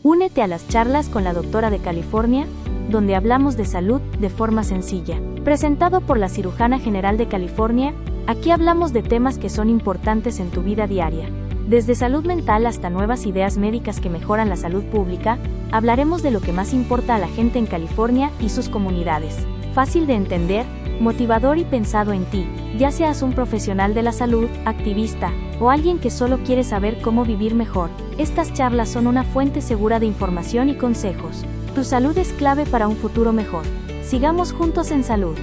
Únete a las charlas con la doctora de California, donde hablamos de salud de forma sencilla. Presentado por la Cirujana General de California, aquí hablamos de temas que son importantes en tu vida diaria. Desde salud mental hasta nuevas ideas médicas que mejoran la salud pública, hablaremos de lo que más importa a la gente en California y sus comunidades. Fácil de entender, motivador y pensado en ti, ya seas un profesional de la salud, activista, o alguien que solo quiere saber cómo vivir mejor. Estas charlas son una fuente segura de información y consejos. Tu salud es clave para un futuro mejor. Sigamos juntos en salud.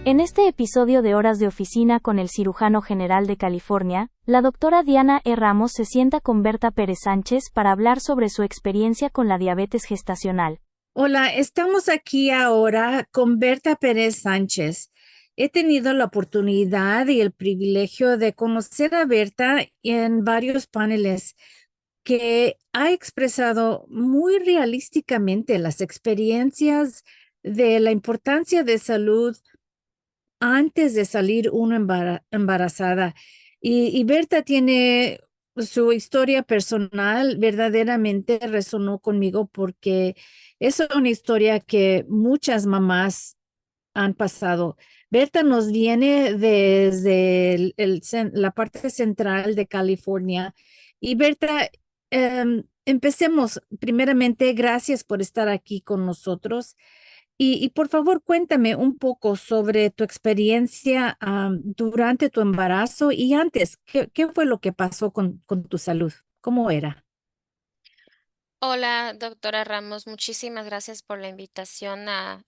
En este episodio de Horas de Oficina con el Cirujano General de California, la doctora Diana E. Ramos se sienta con Berta Pérez Sánchez para hablar sobre su experiencia con la diabetes gestacional. Hola, estamos aquí ahora con Berta Pérez Sánchez. He tenido la oportunidad y el privilegio de conocer a Berta en varios paneles que ha expresado muy realísticamente las experiencias de la importancia de salud antes de salir uno embarazada. Y Berta tiene su historia personal, verdaderamente resonó conmigo porque es una historia que muchas mamás han pasado. Berta nos viene desde la parte central de California. Y Berta, empecemos primeramente, gracias por estar aquí con nosotros. Y por favor, cuéntame un poco sobre tu experiencia durante tu embarazo y antes. ¿Qué fue lo que pasó con tu salud? ¿Cómo era? Hola, doctora Ramos, muchísimas gracias por la invitación a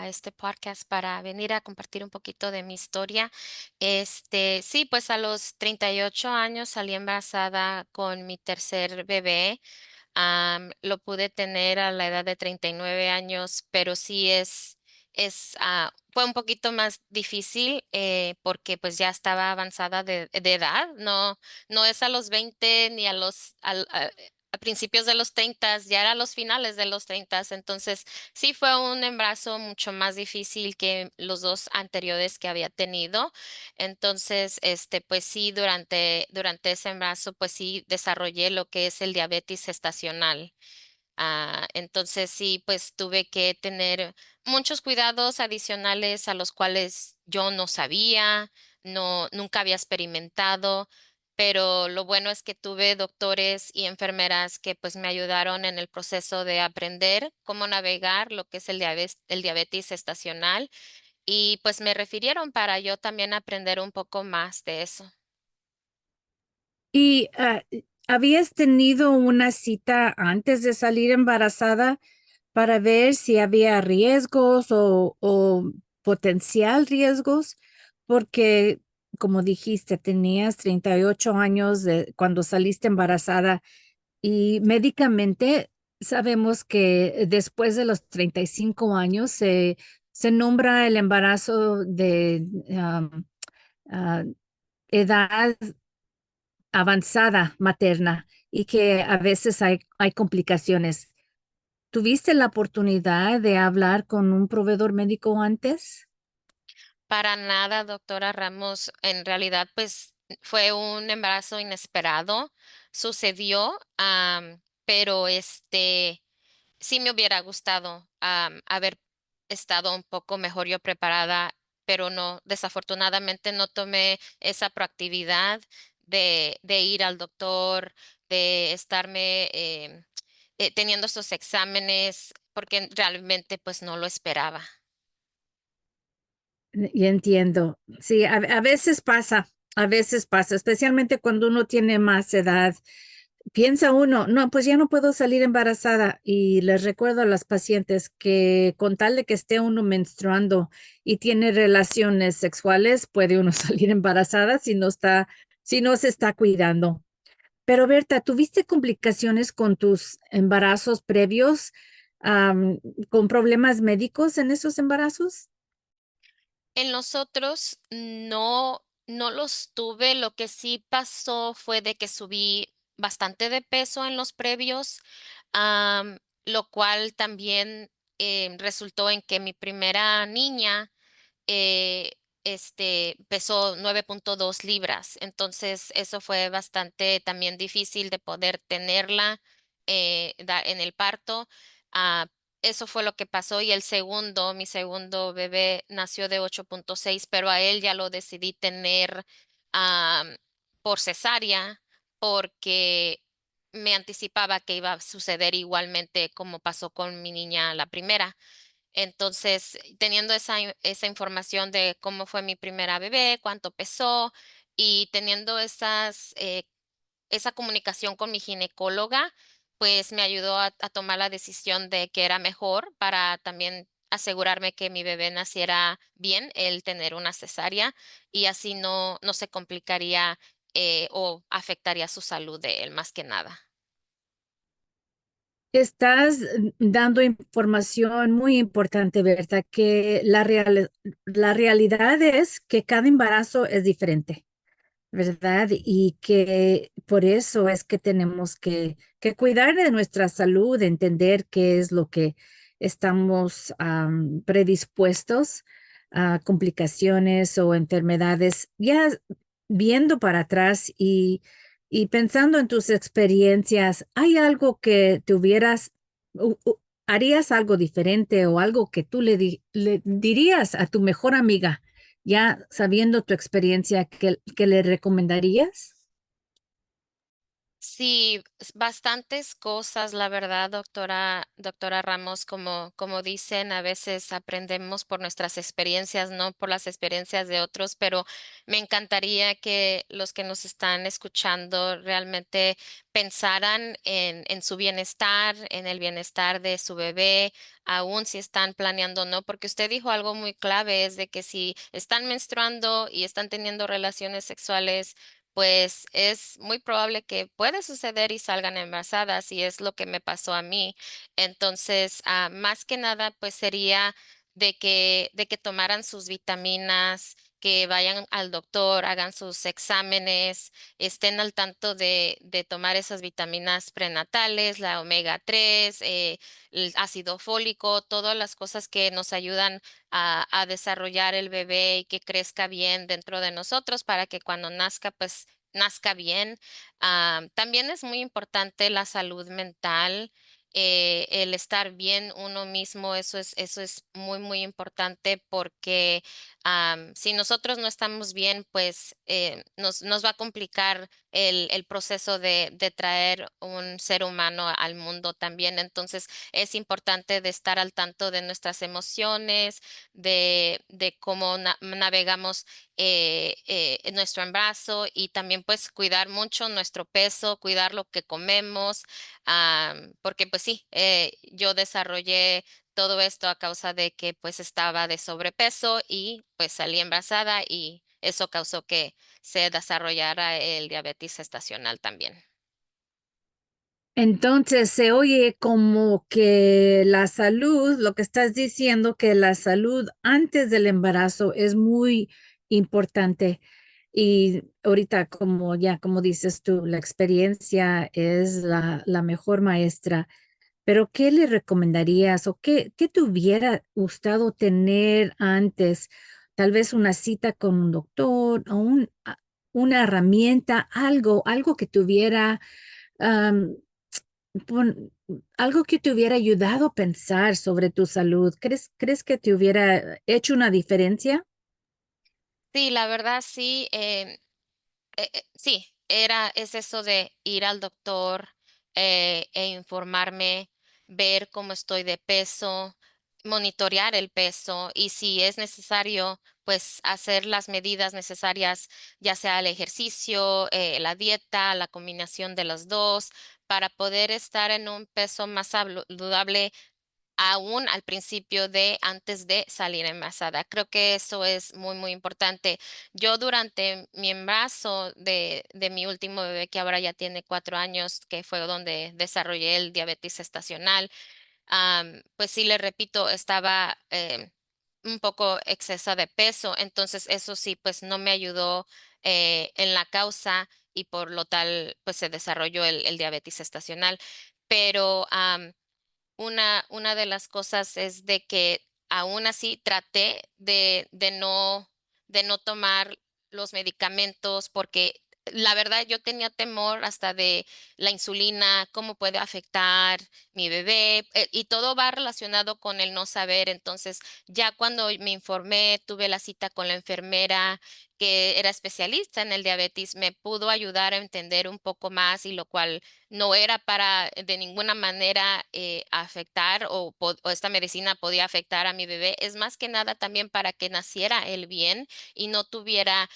este podcast para venir a compartir un poquito de mi historia. Sí, pues a los 38 años salí embarazada con mi tercer bebé. Lo pude tener a la edad de 39 años, pero sí fue un poquito más difícil porque pues ya estaba avanzada de edad. No es a los 20 ni a principios de los 30, ya era a los finales de los 30. Entonces sí fue un embarazo mucho más difícil que los dos anteriores que había tenido. Entonces, pues sí, durante ese embarazo, pues sí desarrollé lo que es el diabetes gestacional. Entonces sí, pues tuve que tener muchos cuidados adicionales a los cuales yo no sabía, nunca había experimentado, pero lo bueno es que tuve doctores y enfermeras que pues me ayudaron en el proceso de aprender cómo navegar lo que es el diabetes gestacional y pues me refirieron para yo también aprender un poco más de eso. ¿Y habías tenido una cita antes de salir embarazada para ver si había riesgos o potencial riesgos? Porque, como dijiste, tenías 38 años cuando saliste embarazada y médicamente sabemos que después de los 35 años se nombra el embarazo de ah, edad avanzada materna y que a veces hay complicaciones. ¿Tuviste la oportunidad de hablar con un proveedor médico antes? Para nada, doctora Ramos. En realidad, pues fue un embarazo inesperado, sucedió, pero sí me hubiera gustado haber estado un poco mejor yo preparada, pero no, desafortunadamente no tomé esa proactividad de ir al doctor, de estarme teniendo esos exámenes, porque realmente pues no lo esperaba. Y entiendo. Sí, a veces pasa, especialmente cuando uno tiene más edad. Piensa uno, no, pues ya no puedo salir embarazada. Y les recuerdo a las pacientes que con tal de que esté uno menstruando y tiene relaciones sexuales, puede uno salir embarazada si no se está cuidando. Pero Berta, ¿tuviste complicaciones con tus embarazos previos, am, con problemas médicos en esos embarazos? En los otros no los tuve. Lo que sí pasó fue de que subí bastante de peso en los previos, lo cual también resultó en que mi primera niña eh, pesó 9.2 libras. Entonces, eso fue bastante también difícil de poder tenerla en el parto. Ah, Eso fue lo que pasó. Y mi segundo bebé nació de 8.6, pero a él ya lo decidí tener ah, por cesárea porque me anticipaba que iba a suceder igualmente como pasó con mi niña la primera. Entonces, teniendo esa información de cómo fue mi primera bebé, cuánto pesó y teniendo esa comunicación con mi ginecóloga, pues me ayudó a tomar la decisión de que era mejor para también asegurarme que mi bebé naciera bien, el tener una cesárea y así no se complicaría o afectaría su salud de él más que nada. Estás dando información muy importante, Berta, que la realidad es que cada embarazo es diferente, ¿verdad? Y que por eso es que tenemos que cuidar de nuestra salud, entender qué es lo que estamos predispuestos a complicaciones o enfermedades, ya viendo para atrás y pensando en tus experiencias, ¿hay algo que harías algo diferente o algo que tú le dirías a tu mejor amiga? Ya sabiendo tu experiencia, ¿qué le recomendarías? Sí, bastantes cosas, la verdad, doctora Ramos, como dicen, a veces aprendemos por nuestras experiencias, no por las experiencias de otros, pero me encantaría que los que nos están escuchando realmente pensaran en su bienestar, en el bienestar de su bebé, aun si están planeando o no, porque usted dijo algo muy clave, es de que si están menstruando y están teniendo relaciones sexuales, pues es muy probable que puede suceder y salgan embarazadas y es lo que me pasó a mí. Entonces, más que nada, pues sería de que tomaran sus vitaminas, que vayan al doctor, hagan sus exámenes, estén al tanto de tomar esas vitaminas prenatales, la omega 3, el ácido fólico, todas las cosas que nos ayudan a desarrollar el bebé y que crezca bien dentro de nosotros para que cuando nazca, pues nazca bien. También es muy importante la salud mental, el estar bien uno mismo, eso es muy, muy importante porque si nosotros no estamos bien, pues nos va a complicar el proceso de traer un ser humano al mundo también. Entonces, es importante de estar al tanto de nuestras emociones, de cómo navegamos en nuestro embarazo y también pues cuidar mucho nuestro peso, cuidar lo que comemos, porque pues sí, yo desarrollé todo esto a causa de que pues estaba de sobrepeso y pues salí embarazada y eso causó que se desarrollara el diabetes gestacional también. Entonces se oye como que la salud, lo que estás diciendo, que la salud antes del embarazo es muy importante. Y ahorita, como dices tú, la experiencia es la mejor maestra. Pero ¿qué le recomendarías o qué te hubiera gustado tener antes? Tal vez una cita con un doctor o una herramienta, algo que tuviera pon- algo que te hubiera ayudado a pensar sobre tu salud. ¿Crees que te hubiera hecho una diferencia? Sí, la verdad sí. Sí, es eso de ir al doctor e informarme, ver cómo estoy de peso, monitorear el peso y si es necesario, pues hacer las medidas necesarias, ya sea el ejercicio, la dieta, la combinación de los dos, para poder estar en un peso más saludable aún al principio de antes de salir embarazada. Creo que eso es muy, muy importante. Yo durante mi embarazo de mi último bebé, que ahora ya tiene 4 años, que fue donde desarrollé el diabetes gestacional, pues sí, le repito, estaba un poco exceso de peso, entonces eso sí, pues no me ayudó en la causa y por lo tal, pues se desarrolló el diabetes gestacional. Pero una de las cosas es de que aún así traté de no de no tomar los medicamentos, porque la verdad yo tenía temor hasta de la insulina, cómo puede afectar mi bebé, y todo va relacionado con el no saber. Entonces, ya cuando me informé, tuve la cita con la enfermera que era especialista en el diabetes, me pudo ayudar a entender un poco más, y lo cual no era para de ninguna manera afectar, o esta medicina podía afectar a mi bebé. Es más que nada también para que naciera él bien y no tuviera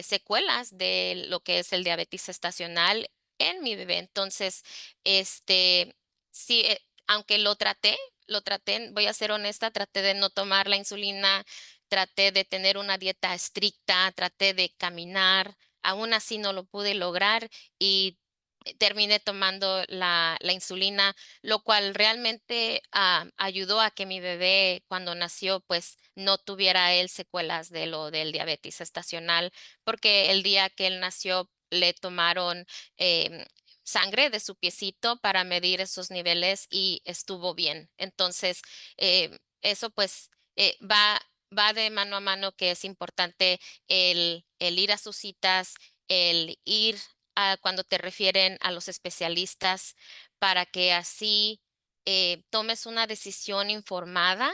secuelas de lo que es el diabetes estacional en mi bebé. Entonces, sí, aunque lo traté, voy a ser honesta, traté de no tomar la insulina, traté de tener una dieta estricta, traté de caminar, aún así no lo pude lograr, y terminé tomando la insulina, lo cual realmente ayudó a que mi bebé cuando nació pues no tuviera él secuelas de lo del diabetes estacional, porque el día que él nació le tomaron em, sangre de su piecito para medir esos niveles y estuvo bien. Entonces, eso pues va de mano a mano, que es importante el ir a sus citas, el ir cuando te refieren a los especialistas, para que así tomes una decisión informada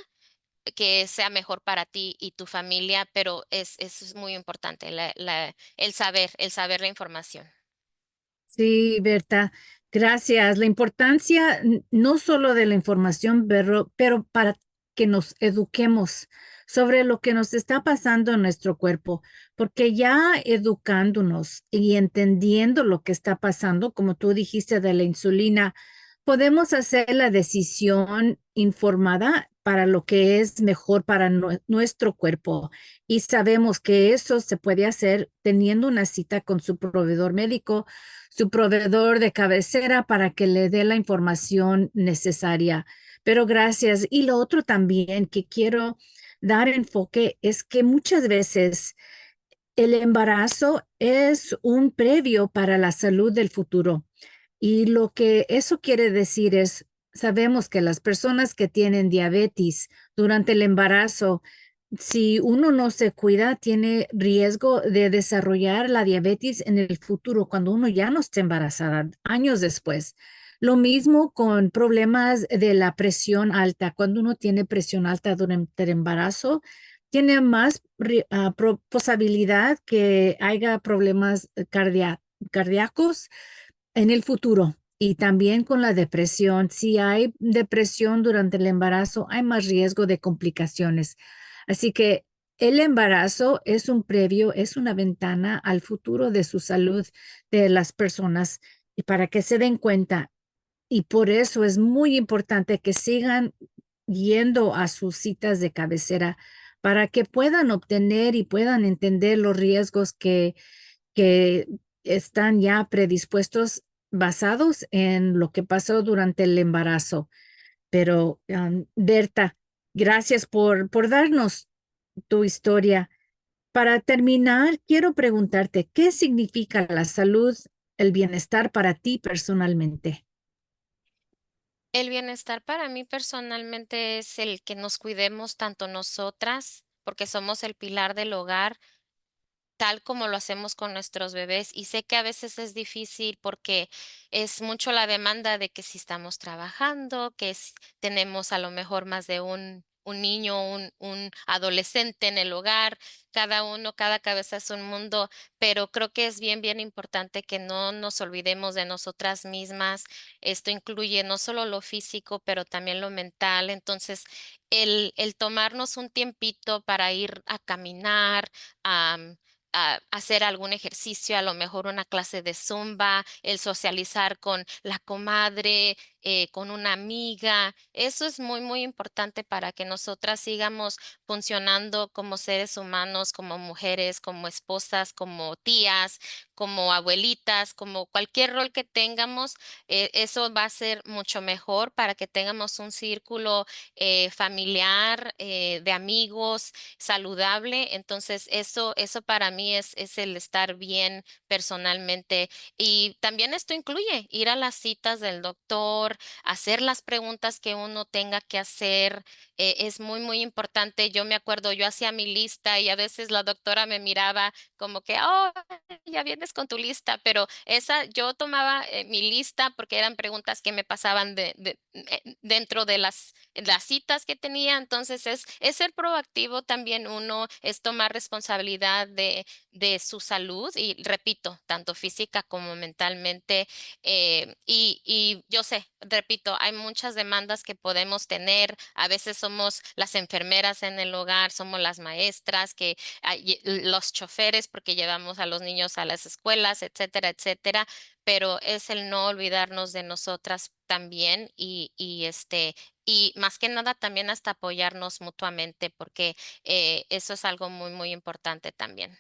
que sea mejor para ti y tu familia, pero eso es muy importante, el saber la información. Sí, Berta, gracias. La importancia no solo de la información, pero para que nos eduquemos sobre lo que nos está pasando en nuestro cuerpo, porque ya educándonos y entendiendo lo que está pasando, como tú dijiste de la insulina, podemos hacer la decisión informada para lo que es mejor para nuestro cuerpo. Y sabemos que eso se puede hacer teniendo una cita con su proveedor médico, su proveedor de cabecera, para que le dé la información necesaria. Pero gracias. Y lo otro también que quiero dar enfoque es que muchas veces el embarazo es un previo para la salud del futuro. Y lo que eso quiere decir es, sabemos que las personas que tienen diabetes durante el embarazo, si uno no se cuida, tiene riesgo de desarrollar la diabetes en el futuro, cuando uno ya no esté embarazada, años después. Lo mismo con problemas de la presión alta. Cuando uno tiene presión alta durante el embarazo, tiene más posibilidad que haya problemas cardíacos en el futuro. Y también con la depresión, si hay depresión durante el embarazo, hay más riesgo de complicaciones. Así que el embarazo es un previo, es una ventana al futuro de su salud de las personas, y para que se den cuenta. Y por eso es muy importante que sigan yendo a sus citas de cabecera para que puedan obtener y puedan entender los riesgos que están ya predispuestos basados en lo que pasó durante el embarazo. Pero, Berta, gracias por darnos tu historia. Para terminar, quiero preguntarte, ¿qué significa la salud, el bienestar para ti personalmente? El bienestar para mí personalmente es el que nos cuidemos tanto nosotras, porque somos el pilar del hogar, tal como lo hacemos con nuestros bebés. Y sé que a veces es difícil porque es mucho la demanda de que si estamos trabajando, que tenemos a lo mejor más de un niño, un adolescente en el hogar, cada uno, cada cabeza es un mundo, pero creo que es bien, bien importante que no nos olvidemos de nosotras mismas. Esto incluye no solo lo físico, pero también lo mental. Entonces, el tomarnos un tiempito para ir a caminar, a hacer algún ejercicio, a lo mejor una clase de zumba, el socializar con la comadre, con una amiga. Eso es muy, muy importante para que nosotras sigamos funcionando como seres humanos, como mujeres, como esposas, como tías, como abuelitas, como cualquier rol que tengamos. Eso va a ser mucho mejor para que tengamos un círculo familiar, de amigos saludable. Entonces, eso para mí mí es el estar bien personalmente. Y también esto incluye ir a las citas del doctor, hacer las preguntas que uno tenga que hacer. Es muy, muy importante. Yo me acuerdo, yo hacía mi lista y a veces la doctora me miraba como que, oh, ya vienes con tu lista, pero esa yo tomaba mi lista porque eran preguntas que me pasaban dentro de las citas que tenía. Entonces es ser proactivo también uno, es tomar responsabilidad de su salud y repito, tanto física como mentalmente. Y yo sé, repito, hay muchas demandas que podemos tener. A veces somos las enfermeras en el hogar, somos las maestras, que los choferes porque llevamos a los niños a las escuelas, etcétera, etcétera. Pero es el no olvidarnos de nosotras también y más que nada también hasta apoyarnos mutuamente porque eso es algo muy, muy importante también.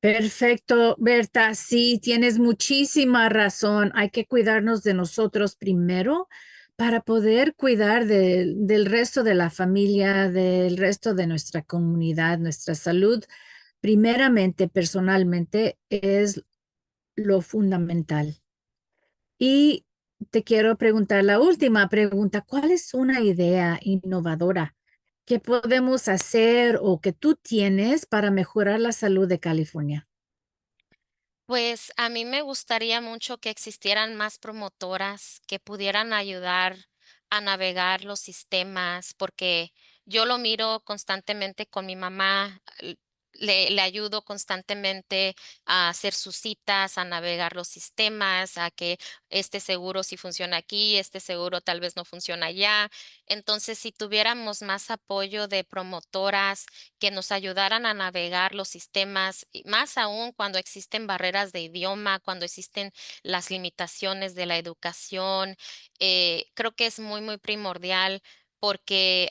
Perfecto, Berta. Sí, tienes muchísima razón. Hay que cuidarnos de nosotros primero para poder cuidar del resto de la familia, del resto de nuestra comunidad, nuestra salud. Primeramente, personalmente, es lo fundamental. Y te quiero preguntar la última pregunta. ¿Cuál es una idea innovadora que podemos hacer o que tú tienes para mejorar la salud de California? Pues a mí me gustaría mucho que existieran más promotoras que pudieran ayudar a navegar los sistemas, porque yo lo miro constantemente con mi mamá, le ayudo constantemente a hacer sus citas, a navegar los sistemas, a que este seguro sí funciona aquí, este seguro tal vez no funciona allá. Entonces, si tuviéramos más apoyo de promotoras, que nos ayudaran a navegar los sistemas, y más aún cuando existen barreras de idioma, cuando existen las limitaciones de la educación. Creo que es muy, muy primordial porque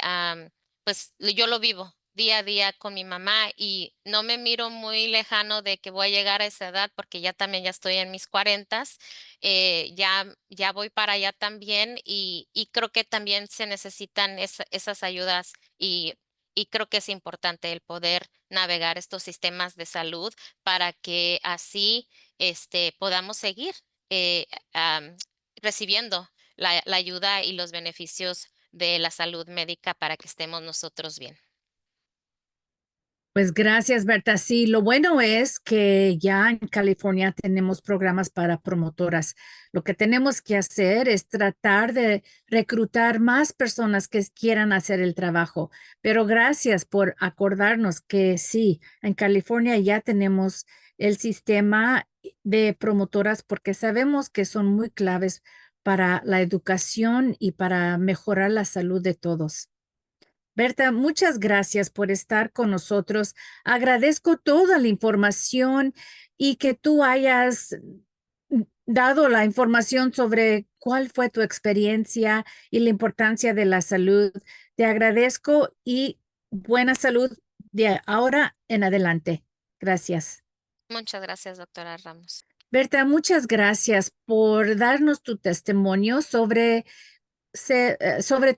pues yo lo vivo día a día con mi mamá y no me miro muy lejano de que voy a llegar a esa edad porque ya también ya estoy en mis cuarentas, ya voy para allá también y creo que también se necesitan esas ayudas y creo que es importante el poder navegar estos sistemas de salud para que así podamos seguir eh, am, recibiendo la ayuda y los beneficios de la salud médica para que estemos nosotros bien. Pues gracias, Berta. Sí, lo bueno es que ya en California tenemos programas para promotoras. Lo que tenemos que hacer es tratar de reclutar más personas que quieran hacer el trabajo. Pero gracias por acordarnos que sí, en California ya tenemos el sistema de promotoras porque sabemos que son muy claves para la educación y para mejorar la salud de todos. Berta, muchas gracias por estar con nosotros. Agradezco toda la información y que tú hayas dado la información sobre cuál fue tu experiencia y la importancia de la salud. Te agradezco y buena salud de ahora en adelante. Gracias. Muchas gracias, doctora Ramos. Berta, muchas gracias por darnos tu testimonio sobre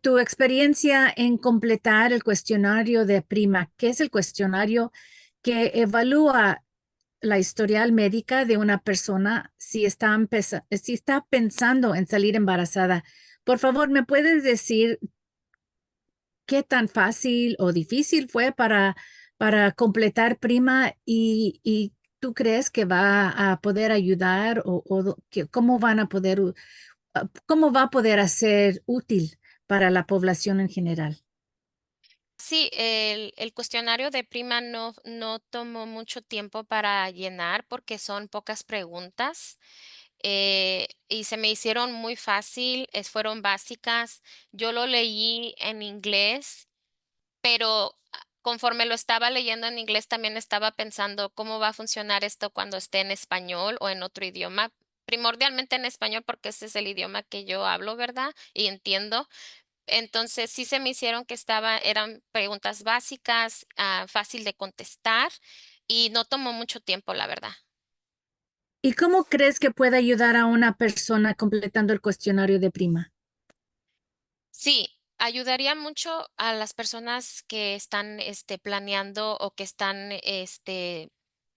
tu experiencia en completar el cuestionario de PRIMA, que es el cuestionario que evalúa la historial médica de una persona si está pensando en salir embarazada. Por favor, ¿me puedes decir qué tan fácil o difícil fue para completar PRIMA y tú crees que va a poder ayudar cómo van a poder cómo va a poder ser útil para la población en general? Sí, el cuestionario de prima no tomó mucho tiempo para llenar porque son pocas preguntas y se me hicieron muy fácil, fueron básicas. Yo lo leí en inglés, pero conforme lo estaba leyendo en inglés también estaba pensando cómo va a funcionar esto cuando esté en español o en otro idioma. Primordialmente en español porque ese es el idioma que yo hablo, ¿verdad? Y entiendo. Entonces sí se me hicieron que eran preguntas básicas, fácil de contestar y no tomó mucho tiempo, la verdad. ¿Y cómo crees que puede ayudar a una persona completando el cuestionario de prima? Sí, Ayudaría mucho a las personas que están, planeando o que están,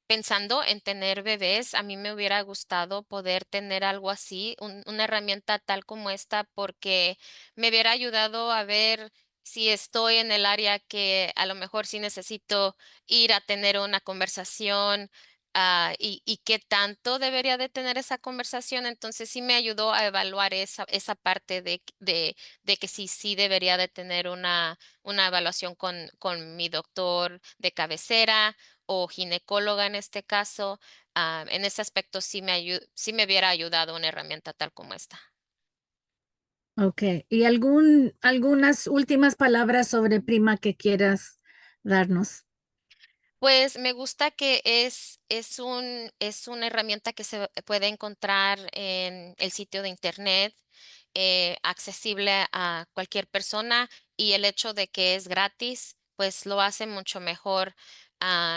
pensando en tener bebés. A mí me hubiera gustado poder tener algo así, una herramienta tal como esta, porque me hubiera ayudado a ver si estoy en el área que a lo mejor sí necesito ir a tener una conversación, y qué tanto debería de tener esa conversación. Entonces sí me ayudó a evaluar esa parte de que sí debería de tener una evaluación con mi doctor de cabecera o ginecóloga en este caso. En ese aspecto sí me hubiera ayudado una herramienta tal como esta. Ok. ¿Y algunas últimas palabras sobre Prima que quieras darnos? Pues me gusta que es una herramienta que se puede encontrar en el sitio de internet, accesible a cualquier persona, y el hecho de que es gratis, pues lo hace mucho mejor.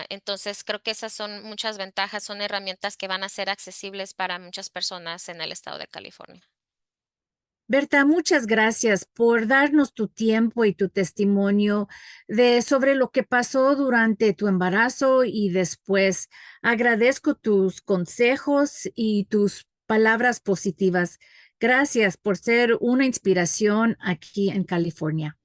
Entonces creo que esas son muchas ventajas, son herramientas que van a ser accesibles para muchas personas en el estado de California. Berta, muchas gracias por darnos tu tiempo y tu testimonio sobre lo que pasó durante tu embarazo y después. Agradezco tus consejos y tus palabras positivas. Gracias por ser una inspiración aquí en California.